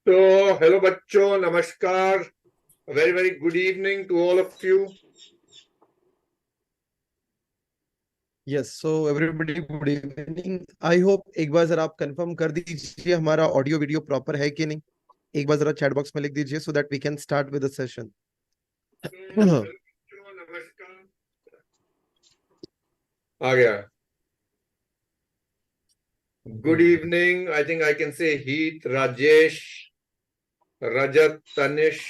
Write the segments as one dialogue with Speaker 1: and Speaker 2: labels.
Speaker 1: तो हेलो बच्चों, नमस्कार, very very good evening to all of you.
Speaker 2: Yes, so everybody good evening. I hope एक बार जरा आप कंफर्म कर दीजिए हमारा ऑडियो वीडियो प्रॉपर है कि नहीं। एक बार जरा चैट बॉक्स में लिख दीजिए so that we can start with the session.
Speaker 1: नमस्कार, आ गया। Good evening, I think I can say Heet, Rajesh, Rajat, Tanish.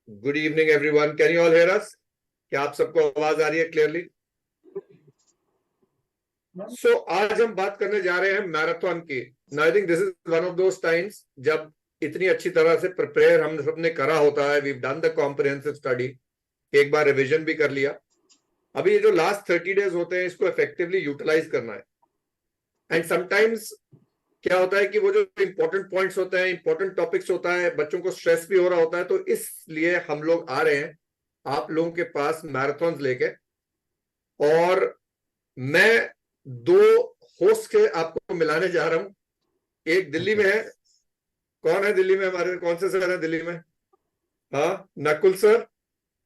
Speaker 1: Good evening everyone, can you all hear us? क्या आप सबको आवाज आ रही है क्लियरली? सो आज हम बात करने जा रहे हैं मैराथन की। I think this is one of those times जब इतनी अच्छी तरह से प्रिपेयर हम सबने करा होता है। We done the comprehensive study, एक बार रिवीजन भी कर लिया। अभी ये जो लास्ट 30 डेज होते हैं इसको इफेक्टिवली यूटिलाइज करना है। एंड समटाइम्स क्या होता है कि वो जो इंपॉर्टेंट पॉइंट्स होते हैं, इंपॉर्टेंट टॉपिक्स होता है, बच्चों को स्ट्रेस भी हो रहा होता है, तो इसलिए हम लोग आ रहे हैं आप लोगों के पास मैराथन लेके। और मैं दो होस्ट के आपको मिलाने जा रहा हूं। एक दिल्ली में है। कौन है दिल्ली में? हमारे कौन से सर है दिल्ली में? हाँ, Nakul sir.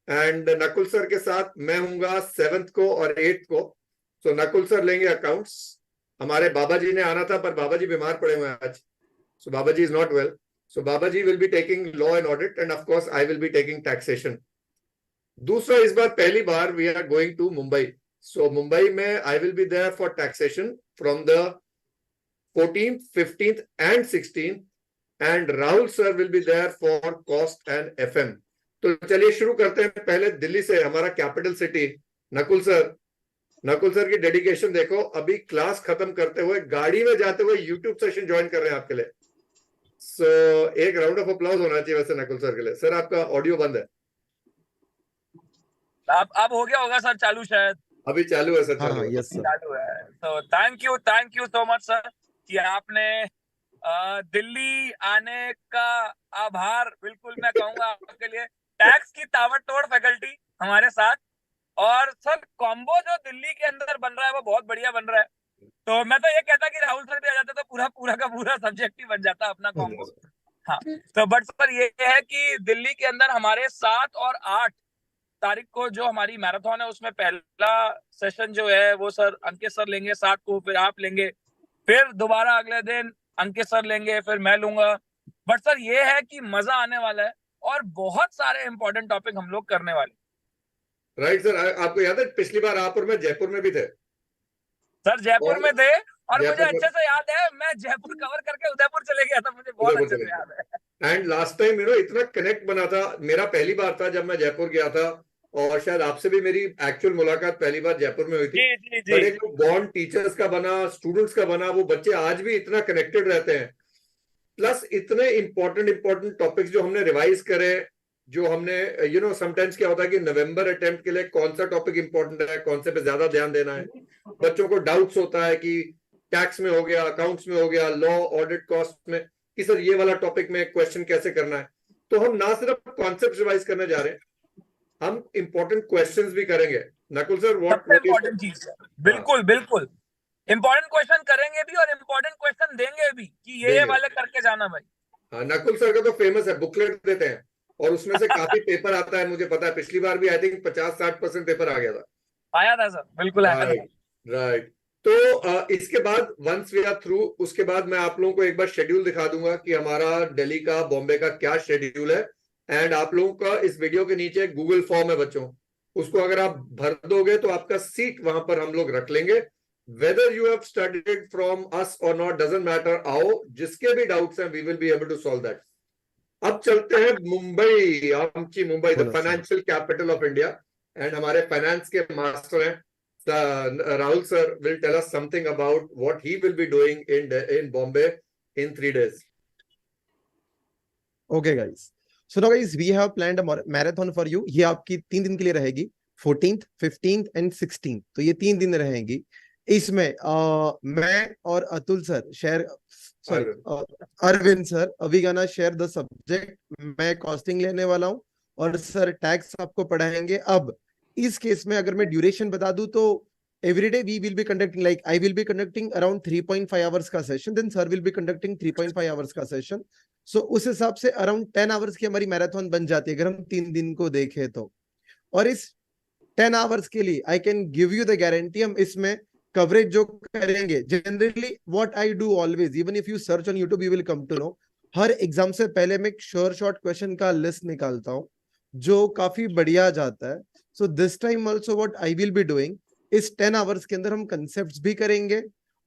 Speaker 1: And Nakul sir के साथ मैं हूंगा 7th को और 8th को। तो नकुल सर लेंगे अकाउंट्स। हमारे बाबा जी ने आना था पर बाबा जी बीमार पड़े हुए हैं आज। So Baba ji is not well. So Baba ji will be taking law and audit and of course I will be taking taxation. दूसरा, इस बार पहली बार we are going to Mumbai. So Mumbai में I will be there for taxation from the 14th, 15th and 16th, and Rahul sir will be there for cost and FM. तो चलिए शुरू करते हैं पहले दिल्ली से, हमारा capital city. Nakul sir, Nakul sir की डेडिकेशन देखो। अभी क्लास खत्म करते हुए गाड़ी में जाते हुए यूट्यूब सेशन ज्वाइन कर रहे हैं आपके लिए। सो एक राउंड ऑफ अप्लॉज होना चाहिए वैसे नकुल सर के लिए। सर आपका ऑडियो बंद है।
Speaker 3: अब हो गया होगा सर चालू शायद।
Speaker 1: अभी चालू है सर,
Speaker 2: हाँ
Speaker 1: चालू
Speaker 2: हाँ,
Speaker 1: है।
Speaker 2: Yes sir.
Speaker 3: चालू है। तो thank you so much sir कि आपने दिल्ली आने का आभार बिल्कुल मैं कहूंगा आपके लिए। टैक्स की ताबड़तोड़ फैकल्टी हमारे साथ, और सर कॉम्बो जो दिल्ली के अंदर बन रहा है वो बहुत बढ़िया बन रहा है। तो मैं तो ये कहता कि राहुल सर भी आ जाते तो पूरा पूरा का पूरा सब्जेक्ट ही बन जाता अपना कॉम्बो। हाँ, तो बट सर ये है कि दिल्ली के अंदर हमारे 7 और 8 तारीख को जो हमारी मैराथन है उसमें पहला सेशन जो है वो सर अंकित सर लेंगे 7 को, फिर आप लेंगे, फिर दोबारा अगले दिन अंकित सर लेंगे, फिर मैं लूंगा। बट सर ये है कि मजा आने वाला है और बहुत सारे इंपॉर्टेंट टॉपिक हम लोग करने वाले।
Speaker 1: राइट सर, आपको याद है पिछली बार आप और मैं जयपुर में भी थे?
Speaker 3: सर जयपुर में थे और मुझे
Speaker 1: जयपुर में
Speaker 3: अच्छे से याद है, मैं जयपुर कवर करके उदयपुर चले गया था, मुझे बहुत
Speaker 1: उदयपुर
Speaker 3: अच्छे
Speaker 1: चले
Speaker 3: से याद है।
Speaker 1: गए। एंड लास्ट टाइम इतना कनेक्ट बना था। मेरा पहली बार था जब मैं जयपुर गया था, और शायद आपसे भी मेरी एक्चुअल मुलाकात पहली बार जयपुर में हुई थी।
Speaker 3: जी जी जी।
Speaker 1: बट एक बॉन्ड टीचर्स का बना, स्टूडेंट्स का बना, वो बच्चे आज भी इतना कनेक्टेड रहते हैं। प्लस इतने इंपॉर्टेंट इंपॉर्टेंट टॉपिक्स जो हमने रिवाइज करे, जो हमने समटाइम्स क्या होता है कि नवंबर अटेम्प्ट के लिए कौन सा टॉपिक इंपॉर्टेंट है, कौन से पे ज्यादा ध्यान देना है। बच्चों को डाउट्स होता है कि टैक्स में हो गया, अकाउंट्स में हो गया, लॉ ऑडिट कॉस्ट में, कि सर ये वाला टॉपिक में क्वेश्चन कैसे करना है। तो हम ना सिर्फ कॉन्सेप्ट रिवाइज करने जा रहे हैं, हम इंपॉर्टेंट क्वेश्चंस भी करेंगे। नकुल सर,
Speaker 3: सबसे
Speaker 1: व्हाट
Speaker 3: इंपॉर्टेंट चीज सर, बिल्कुल बिल्कुल इंपॉर्टेंट क्वेश्चन करेंगे भी और इंपॉर्टेंट क्वेश्चन देंगे भी कि ये
Speaker 1: देंगे?
Speaker 3: वाले करके जाना भाई।
Speaker 1: हाँ, नकुल सर का तो फेमस है, बुकलेट देते हैं और उसमें से काफी पेपर आता है। मुझे पता है पिछली बार भी आई थिंक 50-60% पेपर आ गया था।
Speaker 3: आया था सर, बिल्कुल आया था।
Speaker 1: Right, right. तो इसके बाद वंस वी आर थ्रू, उसके बाद मैं आप लोगों को एक बार शेड्यूल दिखा दूंगा कि हमारा दिल्ली का, बॉम्बे का क्या शेड्यूल है। एंड आप लोगों का इस वीडियो के नीचे गूगल फॉर्म है बच्चों, उसको अगर आप भर दोगे तो आपका सीट वहां पर हम लोग रख लेंगे। Whether you have studied from us और नॉट डजंट मैटर। आओ, जिसके भी डाउट्स हैं we will be able to solve that. अब चलते हैं मुंबई, आमची मुंबई, द
Speaker 2: बोलो sir.
Speaker 1: Financial capital of India. And हमारे फाइनेंस के मास्टर हैं Rahul sir will tell us something about what he will be doing in Bombay in 3 days.
Speaker 2: Okay guys, so now guys we have planned a marathon for you. ये आपकी 3 दिन के लिए रहेगी, 14th, 15th and 16th। तो ये 3 दिन रहेंगी। इसमें मैं और Atul sir share, sorry Arvind sir, अभी गाना शेयर द सब्जेक्ट। मैं कॉस्टिंग लेने वाला हूँ और सर टैक्स आपको पढ़ाएंगे। अब इस केस में अगर मैं ड्यूरेशन बता दूं तो every day we will be conducting, like I will be conducting around 3.5 hours का session, then sir will be conducting 3.5 hours का session. So उस हिसाब से अराउंड 10 आवर्स की हमारी मैराथन बन जाती है अगर हम 3 दिन को देखें तो. और इस 10 आवर्स के लिए I can give you the guarantee, हम इसमें कवरेज जो करेंगे, generally what I do always, even if you search on YouTube you will come to know, हर एग्जाम से पहले मैं एक श्योर शॉर्ट क्वेश्चन का लिस्ट निकालता हूं जो काफी बढ़िया जाता है. So this time also what I will be doing, इस 10 आवर्स के अंदर हम कंसेप्ट भी करेंगे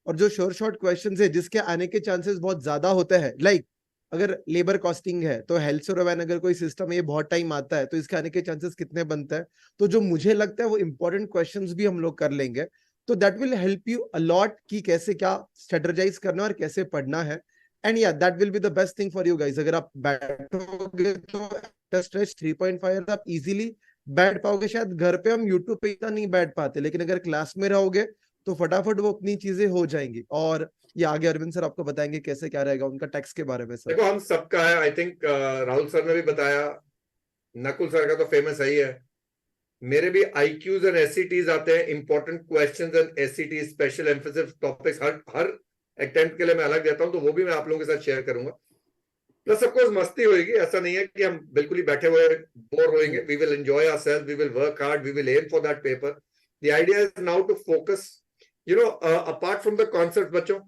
Speaker 2: और जो श्योर शॉर्ट क्वेश्चन है जिसके आने के चांसेस बहुत ज्यादा होते हैं, लाइक अगर लेबर कॉस्टिंग है तो हेल्सोरोवैन अगर कोई सिस्टम ये बहुत टाइम आता है तो इसके आने के चांसेस कितने बनते हैं, तो जो मुझे लगता है वो इंपॉर्टेंट क्वेश्चंस भी हम लोग कर लेंगे. तो that will help you a lot कि कैसे क्या स्ट्रेटेजाइज करना और कैसे पढ़ना है. एंड या that will be the best thing for you guys. अगर आप बैठोगे तो स्ट्रेच 3.5 आप इजीली बैठ पाओगे. शायद घर पे हम यूट्यूब पे इतना नहीं बैठ पाते, लेकिन अगर क्लास में रहोगे तो फटाफट वो अपनी चीजें हो जाएंगी. और ये आगे अरविंद सर आपको बताएंगे कैसे क्या रहेगा उनका टैक्स के बारे में. सर
Speaker 1: देखो हम सबका है, आई थिंक राहुल सर ने भी बताया, नकुल सर का तो फेमस ही है. मेरे भी IQs एंड SCTs आते हैं, important questions and SCT special emphasis topics her attempt के लिए मैं अलग देता हूं, तो वो भी मैं आप लोगों के साथ शेयर करूंगा. प्लस ऑफ कोर्स मस्ती होगी, ऐसा नहीं है कि हम बिल्कुल ही बैठे हुए बोर होएंगे. We will enjoy ourselves, we will work hard, we will aim for that paper. The idea is now to focus, you know, apart from the concept, बच्चों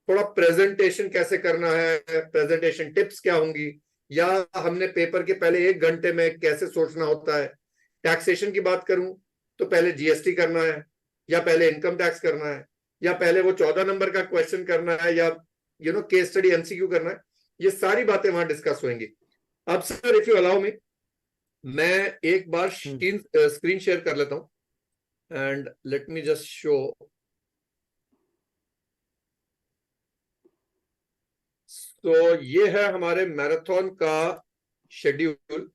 Speaker 1: थोड़ा प्रेजेंटेशन कैसे करना है, प्रेजेंटेशन टिप्स क्या होंगी, या हमने पेपर के पहले 1 घंटे में कैसे सोचना होता है. टैक्सेशन की बात करूं तो पहले GST करना है, या पहले इनकम टैक्स करना है, या पहले वो 14 नंबर का क्वेश्चन करना है, या you know case study MCQ करना है. ये सारी बातें वहां डिस्कस होंगी. अब sir if you allow me, मैं एक बार स्क्रीन शेयर कर लेता हूं and let me just show. तो ये है हमारे मैराथन का शेड्यूल.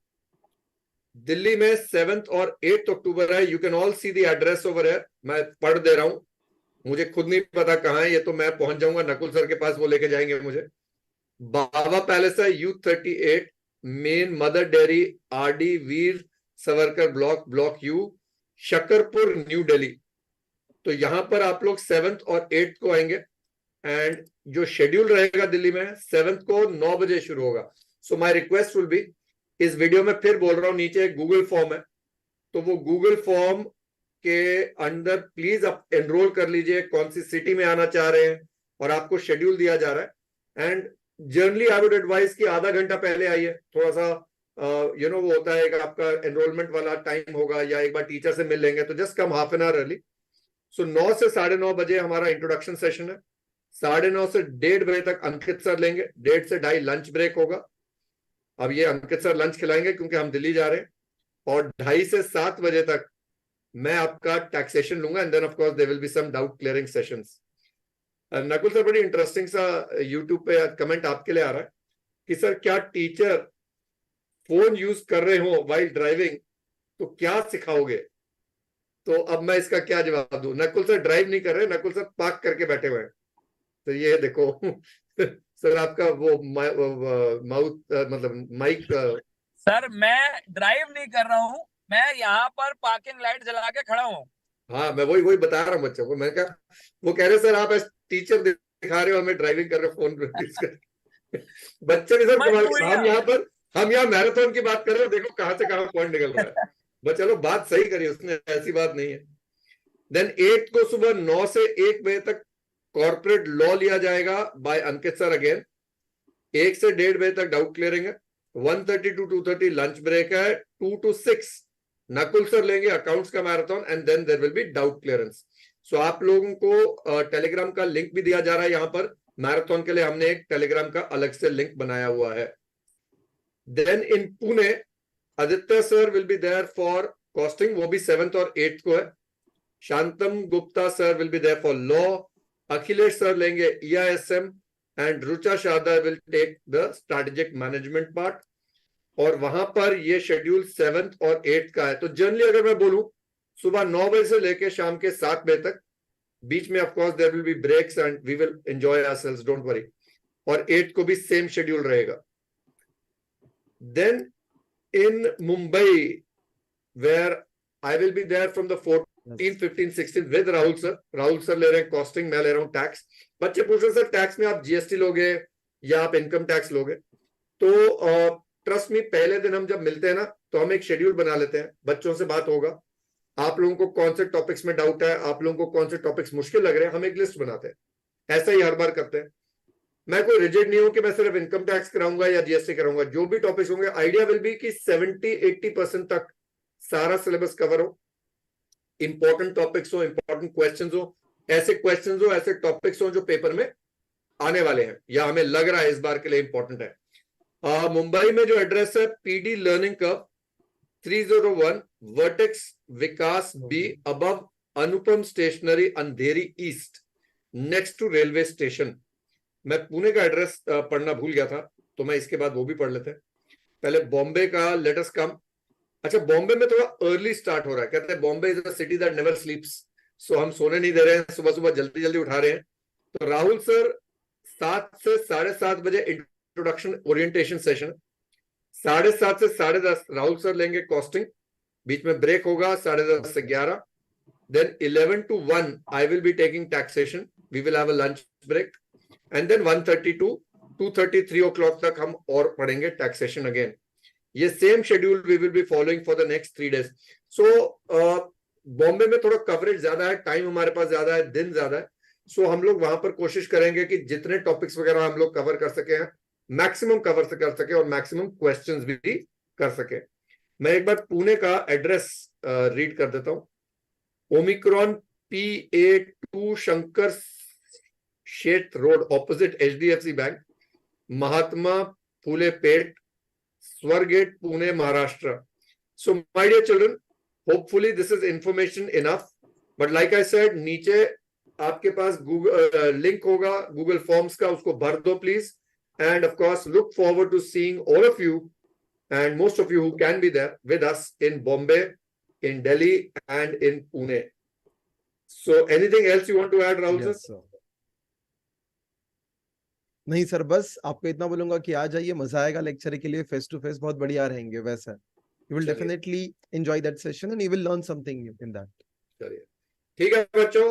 Speaker 1: दिल्ली में 7th और 8th अक्टूबर है. You can all see the address over है. मैं पढ़ दे रहा हूं, मुझे खुद नहीं पता कहां है ये, तो मैं पहुंच जाऊंगा नकुल सर के पास, वो लेके जाएंगे मुझे. बाबा पैलेस है, U38, main mother dairy, RD Veer Savarkar block U, Shakarpur, new Delhi. तो यहां पर आप लोग 7th और 8th को आएंगे. एंड जो शेड्यूल रहेगा दिल्ली में 7th को 9 बजे शुरू होगा. So my request will be, इस वीडियो में फिर बोल रहा हूं, नीचे एक गूगल फॉर्म है, तो वो गूगल फॉर्म के अंदर प्लीज आप एनरोल कर लीजिए कौन सी सिटी में आना चाह रहे हैं, और आपको शेड्यूल दिया जा रहा है. And generally I would advise कि आधा घंटा पहले आइए. थोड़ा सा यू नो वो होता है कि आपका एनरोलमेंट वाला टाइम होगा, या एक बार टीचर से मिल लेंगे, तो just come half an hour early. So 9 से 9:30 बजे हमारा इंट्रोडक्शन सेशन है. 9:30 से 1:30 बजे तक अंकित सर लेंगे. 1:30 से 2:30 लंच ब्रेक होगा. अब ये अंकित सर लंच खिलाएंगे क्योंकि हम दिल्ली जा रहे हैं. और 2:30 से 7 बजे तक मैं आपका टैक्सेशन लूंगा. And then of course there will be some doubt clearing sessions. Nakul sir, बड़ी इंटरेस्टिंग सा यूट्यूब पे कमेंट आपके लिए आ रहा है कि सर क्या टीचर फोन यूज कर रहे हो वाइल ड्राइविंग तो क्या सिखाओगे. तो अब मैं इसका क्या जवाब दूं. नकुल सर ड्राइव नहीं कर रहे, नकुल सर पार्क करके बैठे हुए हैं. तो ये देखो सर आपका वो माउथ मतलब माइक.
Speaker 3: सर मैं ड्राइव नहीं कर रहा हूँ, मैं यहाँ पर पार्किंग लाइट जला के खड़ा हूँ.
Speaker 1: हाँ, मैं वही बता रहा हूँ बच्चों को. मैं कहा, वो कह रहे सर आप एज टीचर दिखा रहे हो हमें ड्राइविंग कर रहे हो फोन बच्चे भी सर कमाल. हम यहाँ मैराथन की बात कर रहे हो, देखो कहां से कहां पॉइंट निकल रहा है. बस चलो बात सही करी उसने, ऐसी बात नहीं है. देन 8 को सुबह 9 से 1 बजे तक कॉर्पोरेट लॉ लिया जाएगा बाय अंकित सर अगेन. 1 से 1:30 बजे तक डाउट क्लियरिंग है. 1:30 to 2:30 लंच ब्रेक है. 2 to 6 नकुल सर लेंगे अकाउंट्स का marathon. And then there will be doubt clearance. So आप लोगों को टेलीग्राम का लिंक भी दिया जा रहा है. यहाँ पर मैराथन के लिए हमने एक टेलीग्राम का अलग से लिंक बनाया हुआ है. Then in Pune Aditya sir will be there for costing, वो भी 7th और 8th को है. Shantam Gupta sir will be there for law. Akhilesh sir लेंगे EISM and Rucha Shada will take the strategic management part. और वहां पर ये शेड्यूल 7th और 8th का है. तो जनरली अगर मैं बोलूं सुबह 9 बजे से लेके शाम के 7 बजे तक, बीच में of course there will be breaks and we will enjoy ourselves, don't worry. और 8th को भी सेम शेड्यूल रहेगा. Then in Mumbai where I will be there from the 4th, 14, 15, 16 with Rahul sir. Rahul sir ले रहे हैं कॉस्टिंग, मैं ले रहा हूँ टैक्स। बच्चे पूछ रहे सर टैक्स में आप जीएसटी लोगे या आप इनकम टैक्स लोगे? तो ट्रस्ट मी, पहले दिन हम जब मिलते हैं ना तो हम एक शेड्यूल बना लेते हैं, बच्चों से बात होगा, आप लोगों को कौन से टॉपिक्स में डाउट है, आप लोगों को कौन से टॉपिक्स मुश्किल लग रहे हैं, हम एक लिस्ट बनाते हैं। ऐसा ही हर बार करते हैं। मैं कोई रिजिड नहीं हूं कि मैं सिर्फ इनकम टैक्स कराऊंगा या जीएसटी कराऊंगा। जो भी टॉपिक्स होंगे, आइडिया विल बी कि 70-80% तक सारा सिलेबस कवर हो, इंपॉर्टेंट टॉपिक्स हो, इंपॉर्टेंट क्वेश्चंस हो, ऐसे क्वेश्चंस हो, ऐसे टॉपिक्स हो जो पेपर में आने वाले हैं या हमें लग रहा है इस बार के लिए इंपॉर्टेंट है। मुंबई में जो एड्रेस है PD learning curve 301 vertex Vikas B above Anupam stationery Andheri east next to railway station. मैं पुणे का एड्रेस पढ़ना भूल गया था, तो मैं इसके बाद वो भी पढ़ लेते हैं। पहले बॉम्बे का लेट अस कम। अच्छा, बॉम्बे में थोड़ा अर्ली स्टार्ट हो रहा है, कहते हैं Bombay is a city that never sleeps. So हम सोने नहीं दे रहे हैं, सुबह सुबह जल्दी जल्दी उठा रहे हैं। तो राहुल सर 7 से 7:30 बजे इंट्रोडक्शन ओरिएंटेशन सेशन, 7:30 से 10:30 राहुल सर लेंगे कॉस्टिंग, बीच में ब्रेक होगा 10:30 से 11। Then 11 to 1 I will be taking taxation, we will have a lunch break, and then 1:30 to 2:30 3 o'clock तक हम और पढ़ेंगे टैक्सेशन अगेन। ये same schedule we will be following for the next 3 days। So Bombay में थोड़ा coverage ज्यादा है, time हमारे पास ज्यादा है, दिन ज्यादा है। सो हम लोग वहां पर कोशिश करेंगे कि जितने टॉपिक्स वगैरह हम लोग कवर कर सके, मैक्सिमम कवर कर सके और मैक्सिमम क्वेश्चंस भी कर सके। मैं एक बार पुणे का एड्रेस रीड कर देता हूं। Omicron PA2 Shankar shed road opposite HDFC bank, Mahatma Phule pet, Swargate, Pune, Maharashtra. So, my dear children, hopefully this is information enough. But like I said, नीचे आपके पास Google लिंक होगा Google Forms का, उसको भर दो please. And of course, look forward to seeing all of you and most of you who can be there with us in Bombay, in Delhi, and in Pune. So, anything else you want to add, Rahul
Speaker 2: Yes,
Speaker 1: sir?
Speaker 2: sir. नहीं sir, बस आपको इतना बोलूंगा कि आ जाइए, मजा आएगा lecture के लिए। फेस टू फेस बहुत बढ़िया रहेंगे वैसा। यू विल
Speaker 1: चलिए।
Speaker 2: Definitely enjoy that session and you will learn something in that.
Speaker 1: चलिए, ठीक है बच्चों,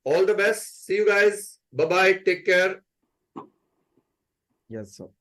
Speaker 1: all the best, see you guys, bye bye, take care.
Speaker 2: Yes sir.